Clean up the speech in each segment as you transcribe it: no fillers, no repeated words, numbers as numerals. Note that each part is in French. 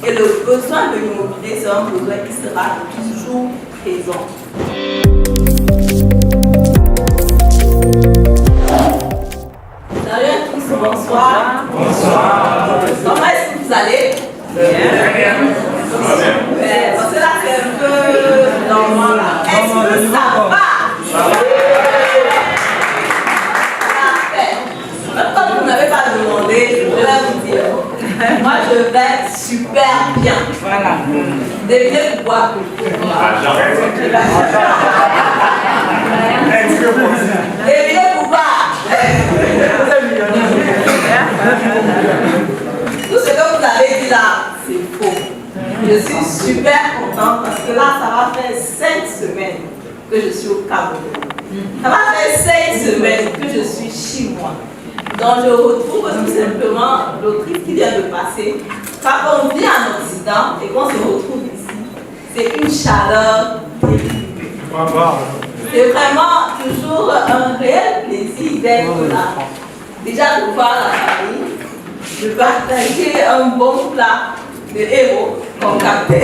Et le besoin de l'immobilier, c'est un besoin qui sera toujours présent. Salut à tous, bonsoir. Bonsoir. Comment est-ce que vous allez? Bien. Parce que là, c'est un peu normal. Là. Est-ce que ça va? Parfait. Même quand vous n'avez pas demandé, je vais vous dire. Moi, je vais super bien. Voilà. Devinez pourquoi? Devinez pourquoi? Tout ce que vous avez dit là, c'est faux. Je suis super contente parce que là, ça va faire 5 semaines que je suis au Cameroun. Ça va faire 5 semaines que je suis chez moi. Donc je retrouve tout simplement l'autrice qui vient de passer. Quand on vit en Occident et qu'on se retrouve ici, c'est une chaleur terrible. C'est vraiment toujours un réel plaisir d'être là. Déjà de voir la famille, de partager un bon plat de héros comme capté.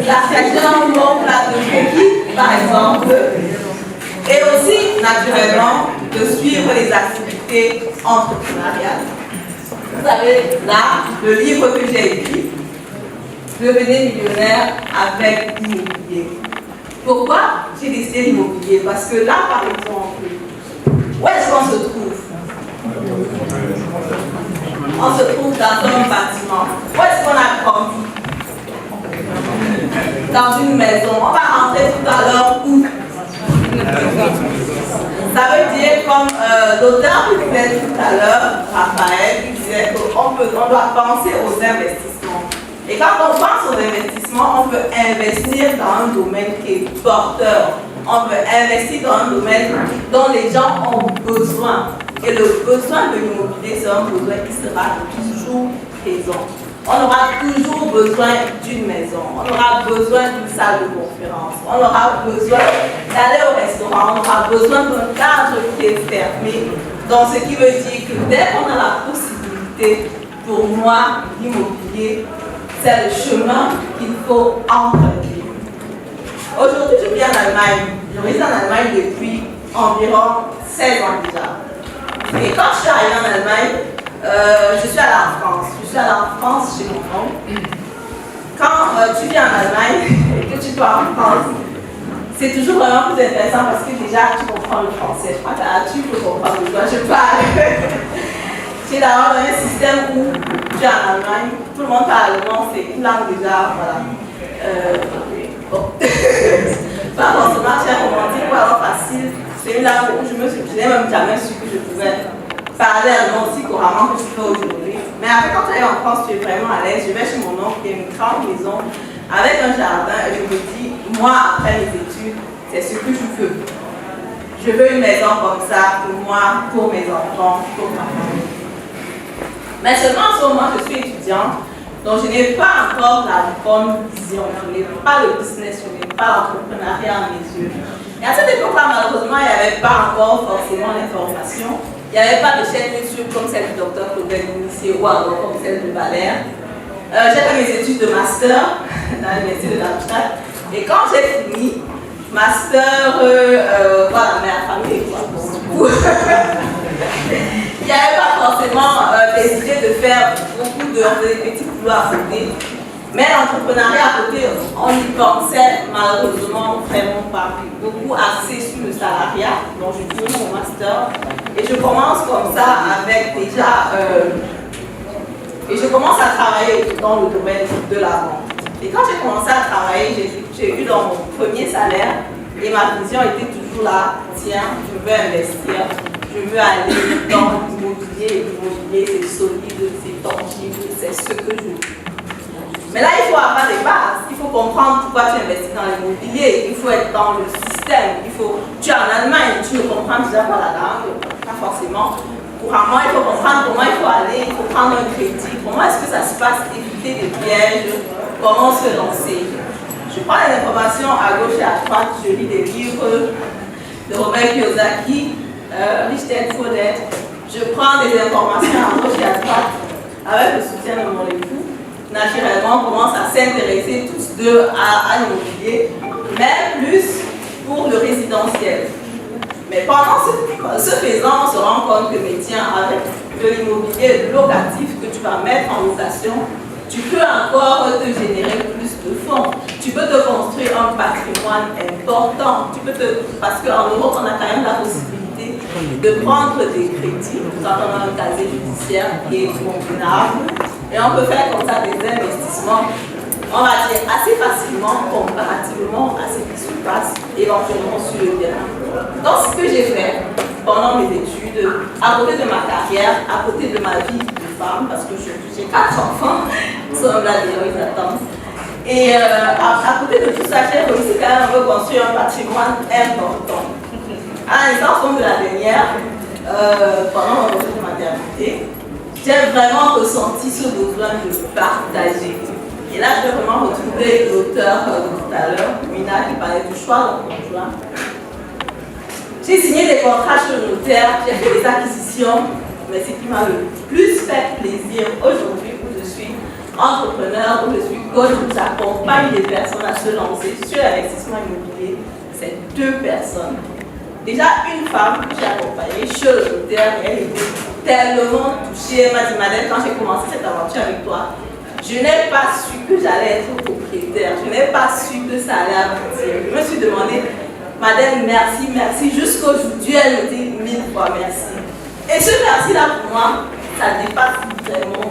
Partager un bon plat de cookies, par exemple. Et aussi, naturellement, de suivre les activités entrepreneuriales. Vous avez là le livre que j'ai écrit, Devenez millionnaire avec l'immobilier. Pourquoi j'ai décidé l'immobilier? Parce que là, par exemple, où est-ce qu'on se trouve? On se trouve dans un bâtiment. Où est-ce qu'on a grandi? Dans une maison. On va rentrer tout à l'heure où? Ça veut dire, comme l'auteur qui disait tout à l'heure, Raphaël, qui disait qu'on doit penser aux investissements. Et quand on pense aux investissements, on peut investir dans un domaine qui est porteur. On peut investir dans un domaine dont les gens ont besoin. Et le besoin de l'immobilier, c'est un besoin qui sera toujours présent. On aura toujours besoin d'une maison, on aura besoin d'une salle de conférence, on aura besoin d'aller au restaurant, on aura besoin d'un cadre qui est fermé. Donc ce qui veut dire que dès qu'on a la possibilité, pour moi, l'immobilier, c'est le chemin qu'il faut emprunter. Aujourd'hui, je vis en Allemagne. Je vis en Allemagne depuis environ 16 ans déjà. Et quand je suis arrivée en Allemagne, je suis allée en France. Je suis allée en France chez mon oncle. Quand tu viens en Allemagne et que tu pars en France, c'est toujours vraiment plus intéressant parce que déjà tu comprends le français. Je crois que là, tu peux comprendre de quoi je parle. Tu es d'abord dans un système où tu es en Allemagne, tout le monde parle allemand, c'est une langue déjà, voilà. Bon. Pas forcément très romantique ou alors facile. C'est une langue où je n'ai même jamais su que je pouvais parler allemand aussi couramment que je fais aujourd'hui. Mais après, quand tu es en France, tu es vraiment à l'aise. Je vais chez mon oncle qui a une grande maison avec un jardin et je me dis, moi, après mes études, c'est ce que je veux. Je veux une maison comme ça pour moi, pour mes enfants, pour ma famille. Mais seulement en ce moment, je suis étudiante, donc je n'ai pas encore la bonne vision. Je n'ai pas le business, je n'ai pas l'entrepreneuriat à mes yeux. Et à cette époque-là, malheureusement, il n'y avait pas encore forcément l'information. Il n'y avait pas de chaîne YouTube comme celle du docteur Claudel Initié ou alors comme celle de Valère. J'ai fait mes études de master dans l'université de Darmstadt. Et quand j'ai fini, master, voilà, mais la famille est quoi? Il n'y avait pas forcément des idées de faire beaucoup de petits boulots à côté. Mais l'entrepreneuriat à côté, on y pensait malheureusement vraiment pas. Beaucoup axé sur le salariat, donc je finis mon master. Et je commence comme ça avec déjà... et je commence à travailler dans le domaine de la vente. Et quand j'ai commencé à travailler, j'ai eu dans mon premier salaire, et ma vision était toujours là, tiens, je veux investir, je veux aller dans l'immobilier. L'immobilier, c'est solide, c'est tangible, c'est ce que je veux. Mais là, il faut avoir des bases, il faut comprendre pourquoi tu investis dans l'immobilier, il faut être dans le système, tu es en Allemagne, tu ne comprends déjà pas la langue, pas forcément. Couramment, il faut comprendre comment il faut aller, il faut prendre un crédit, comment est-ce que ça se passe, éviter des pièges, comment se lancer. Je prends les informations à gauche et à droite, je lis des livres de Robert Kiyosaki, Rich Dad Poor Dad. Je prends des informations à gauche et à droite. avec le soutien de mon époux, naturellement, on commence à s'intéresser tous deux à l'immobilier, mais plus pour le résidentiel. Mais pendant ce faisant, on se rend compte que avec de l'immobilier locatif que tu vas mettre en location, tu peux encore te générer plus de fonds. Tu peux te construire un patrimoine important. Parce qu'en Europe, on a quand même la possibilité de prendre des crédits quand on a un casier judiciaire qui est convenable. Et on peut faire comme ça des investissements, on va dire, assez facilement comparativement à ce qui se passe éventuellement sur le terrain. Donc, ce que j'ai fait pendant mes études, à côté de ma carrière, à côté de ma vie de femme, parce que j'ai 4 enfants, ils sont là déjà, ils attendent. Et à côté de tout ça, j'ai réussi quand même à reconstruire un patrimoine important. À l'instant comme de la dernière, pendant mon retour de maternité, j'ai vraiment ressenti ce besoin de partager. Et là, je vais vraiment retrouver l'auteur de tout à l'heure, Mina, qui parlait du choix d'un conjoint. J'ai signé des contrats chez le notaire, j'ai fait des acquisitions, mais ce qui m'a le plus fait plaisir aujourd'hui, où je suis entrepreneur, où je suis coach, où j'accompagne des personnes à se lancer sur l'investissement immobilier, c'est 2 personnes. Déjà, une femme que j'ai accompagnée chez le notaire, elle était tellement touchée. Elle m'a dit, Madeleine, quand j'ai commencé cette aventure avec toi, je n'ai pas su que j'allais être propriétaire. Je n'ai pas su que ça allait aboutir. Je me suis demandé, Madeleine, merci, merci. Jusqu'aujourd'hui, elle me dit 1000 fois merci. Et ce merci-là, pour moi, ça dépasse vraiment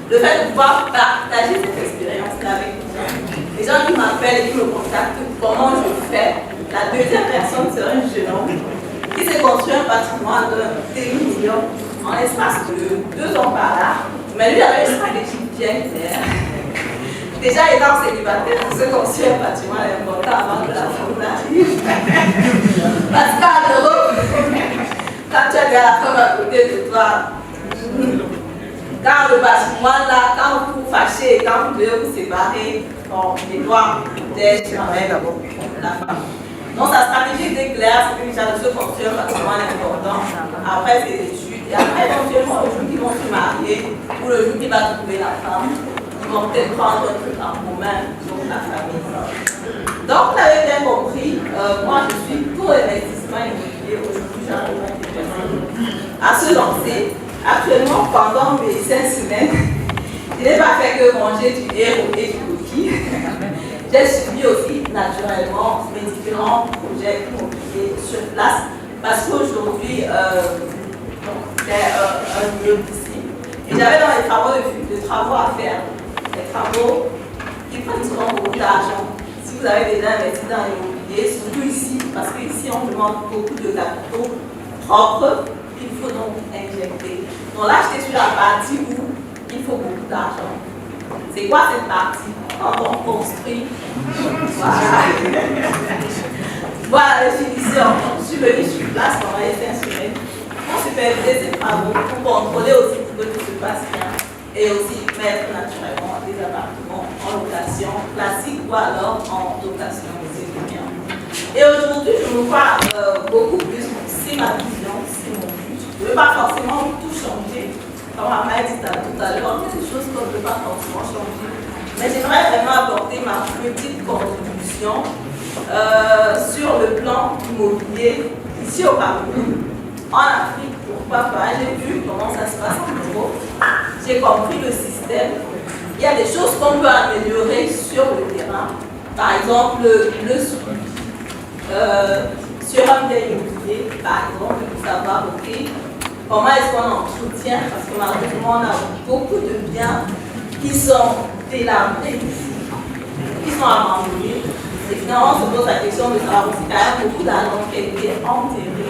le fait de pouvoir partager cette expérience-là avec les gens qui m'appellent et qui me contactent. Comment je fais? La deuxième personne, c'est un jeune homme qui s'est construit un patrimoine de 1 million en l'espace de 2 ans par là. Mais lui avait une stratégie bien claire. Déjà, étant célibataire, il se construit un patrimoine important avant que la femme n'arrive. Parce qu'en Europe, quand tu as la femme à côté de toi, quand le patrimoine là, quand vous vous fâchez, quand vous devez vous séparer, bon, les doigts peut-être avec la femme. Donc sa stratégie était claire, c'est que déjà de se construire un patrimoine important après ses études. Et après, éventuellement, le jour qu'ils vont se marier, ou le jour qu'il va trouver la femme, ils vont peut-être prendre un truc en commun pour la famille. Donc, vous l'avez bien compris, moi je suis pour l'investissement immobilier. Aujourd'hui, j'accompagne des personnes à se lancer. Actuellement, pendant mes 5 semaines, je n'ai pas fait que manger du héros et du cookie. J'ai suivi aussi naturellement mes différents projets immobiliers sur place parce qu'aujourd'hui, j'ai un lieu ici. Et j'avais dans les travaux des travaux à faire, des travaux qui prennent souvent beaucoup d'argent. Si vous avez déjà investi dans l'immobilier, surtout ici, parce qu'ici on demande beaucoup de capitaux propres qu'il faut donc injecter. Donc là, j'étais sur la partie où il faut beaucoup d'argent. C'est quoi cette partie? Quand on construit, voilà les finitions. Je suis venue sur place pendant les 5 semaines pour superviser ces travaux, pour contrôler aussi que tout se passe bien et aussi mettre naturellement des appartements en location classique ou alors en location sécuritaire. Et aujourd'hui, je me vois beaucoup plus, c'est ma vision, c'est mon but. Je ne veux pas forcément tout changer. Comme on m'a dit tout à l'heure, il y a des choses qu'on ne peut pas forcément changer. Mais j'aimerais vraiment apporter ma petite contribution sur le plan immobilier ici au Cameroun, en Afrique, pourquoi pas. J'ai vu comment ça se passe en Europe, j'ai compris le système. Il y a des choses qu'on peut améliorer sur le terrain. Par exemple, le suivi. Sur un bien immobilier, par exemple, pour savoir, comment est-ce qu'on entretient, parce que malheureusement, on a beaucoup de biens qui sont délabrés, qui sont abandonnés. Et finalement, on se pose la question de savoir si quand même beaucoup d'argent qui a été enterré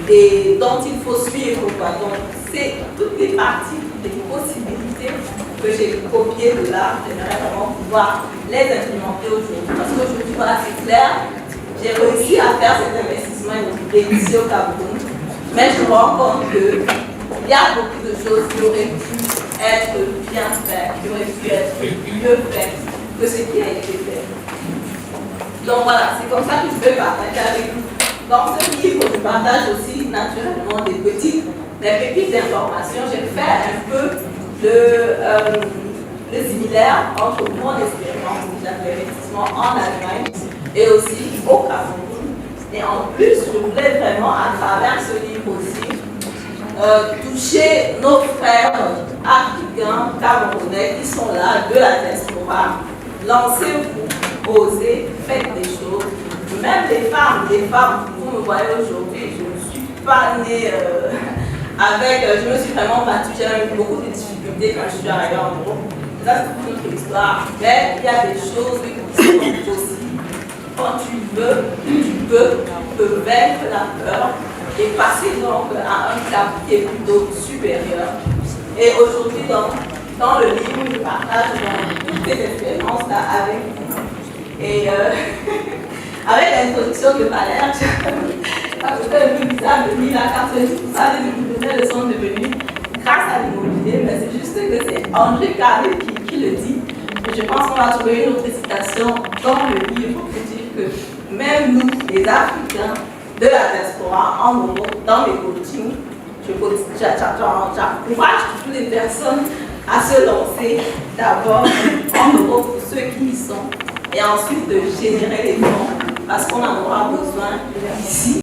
et dont il faut suivre. Donc, c'est toutes les parties, toutes les possibilités que j'ai copiées de là. J'aimerais vraiment pouvoir les implémenter aujourd'hui. Parce qu'aujourd'hui, voilà, c'est clair, j'ai réussi à faire cet investissement immobilier ici au Cameroun. Mais je me rends compte qu'il y a beaucoup de choses qui auraient pu être bien faites, qui auraient pu être mieux faites que ce qui a été fait. Donc voilà, c'est comme ça que je vais partager avec vous. Dans ce livre, je partage aussi naturellement des pépites d'informations. J'ai fait un peu le similaire entre mon expérience d'investissement en Allemagne et aussi au Cameroun. Et en plus, je voulais vraiment, à travers ce livre aussi, toucher nos frères africains, camerounais qui sont là de la diaspora. Lancez-vous, osez, faites des choses. Même les femmes, vous me voyez aujourd'hui, je ne suis pas née je me suis vraiment battue, j'ai eu beaucoup de difficultés quand je suis arrivée en Europe. Ça, c'est toute notre histoire. Mais il y a des choses qui sont possibles. Quand tu peux vaincre la peur et passer donc à un cap qui est plutôt supérieur. Et aujourd'hui, dans le livre, je partage toutes ces expériences-là avec vous. Et avec l'introduction de Valère, c'était un peu bizarre de lire la carte, tout ça, les données sont devenues grâce à l'immobilier, mais c'est juste que c'est André Carré qui le dit. Et je pense qu'on va trouver une autre citation dans le livre pour dire que même nous, les Africains de la diaspora en Europe, dans les coachings, j'encourage toutes les personnes à se lancer d'abord en Europe pour ceux qui y sont et ensuite de générer